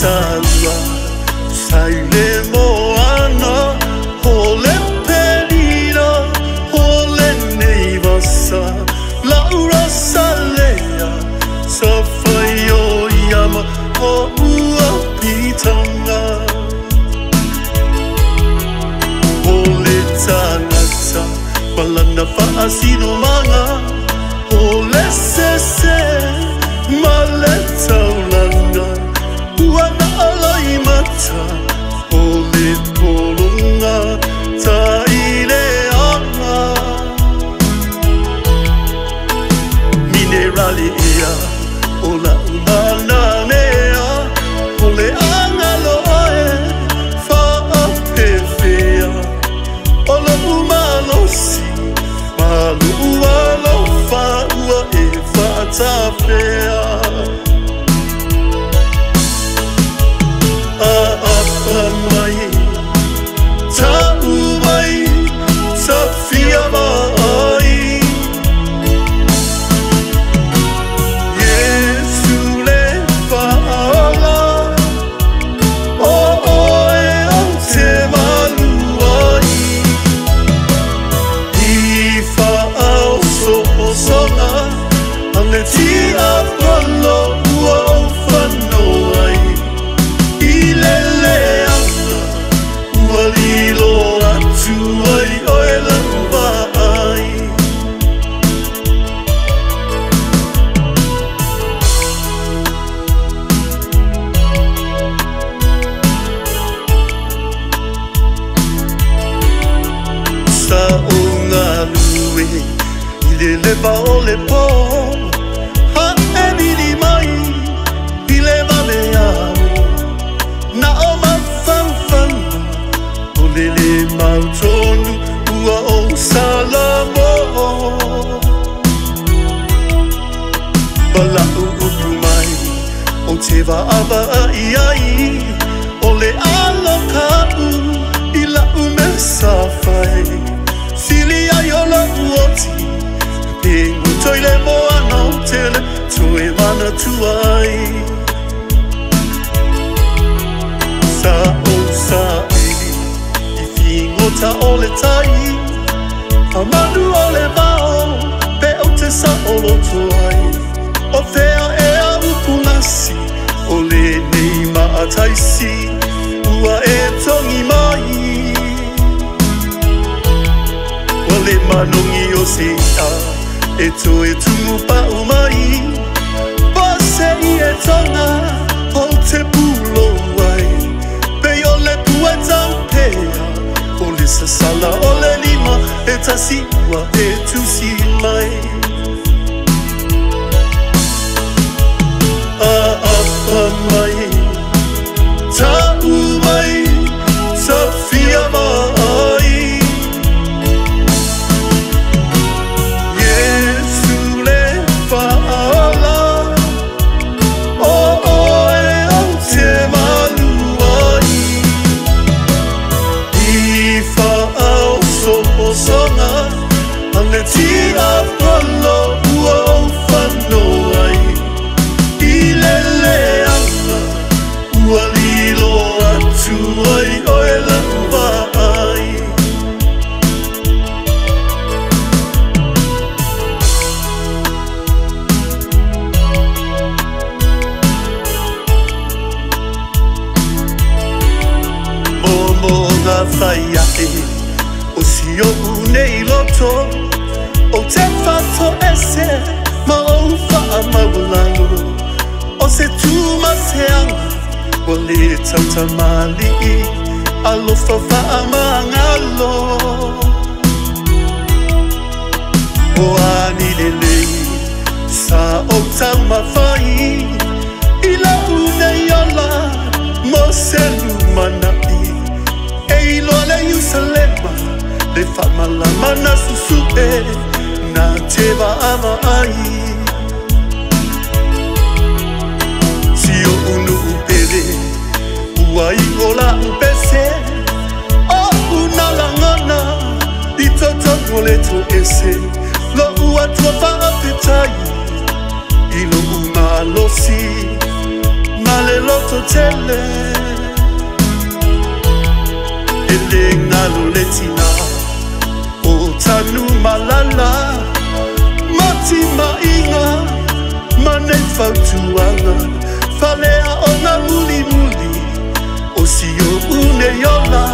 salva, saile moana, ole perira, ole neivasa, laura salea, safaio yama, o ua pitanga. Ole tangata, malana faasino manga, ole sese, maleta ulanga, wana alai mata, ole polunga, taile ama. Minerali ia, ola umananea, ole angaloe, faapefea, ola umalosi, malu ualo faua e fatapea. Aapamai, taumai, tafiamai. Yesu le faala, o oe o te maluai. I faao so o songa, ale ti apolo ua o whanoai. I lele anga, ua lilo atu ai oe lamba ai. Sa o ngā lue, I le lewa o le po, ha e mini mai, I le vale au. Na o mawhawhanga, o le mautonu, ua o salamo. Balau upu mai, o te waaba ai ai, o le alokau, I lau me sawhai. Sili ai o la uoti, pengu toile moana o tele, toe mana tuai. Sa o sa I fingota o le tai, amanu o le vao, pe o te sa o loto ai. O fea e a upulasi, o le nei maataisi, ua e tongi mai. O le manongi o se ia, e to e tumu pa umai. Pase I e tonga, o te pulo ai. Pe o le puetau pea, o le sasala o le lima, e tasiwa e tusi mai. Aapa mai, tau mai, tawhia mai. Yesu le faala, o oe o te maluai. I faao so o songa, ale ti apolo ua o whanoai. I lele anga, ua lilo atu ai oe lamba ai. Momo ngā whaia e, o si o unei loto, o te whato ese, ma o wha maulango. O se tuma se anga, o le tauta mali, alofa wha mangalo. O ani le lei, sa o tau mawhai, I la unei ala, mo se lumanai. E ilo le Yusalema, le whamalama na susue, na te waama ai. Si o unu upere, ua I o la upese, o una langana, I toto le to ese, lo ua tua whaapetai, I lo umalosi, Nale loto tele ele ngalo letina o tanu malala mati mainga mane fautuanga falea ona muli muli o sio une yola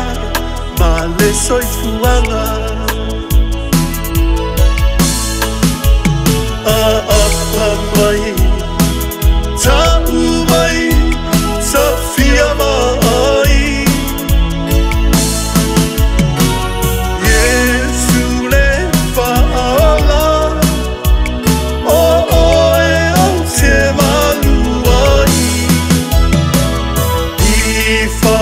male soifuanga mai ta mai Safia mai Yesu le fala o e o te maluai I fa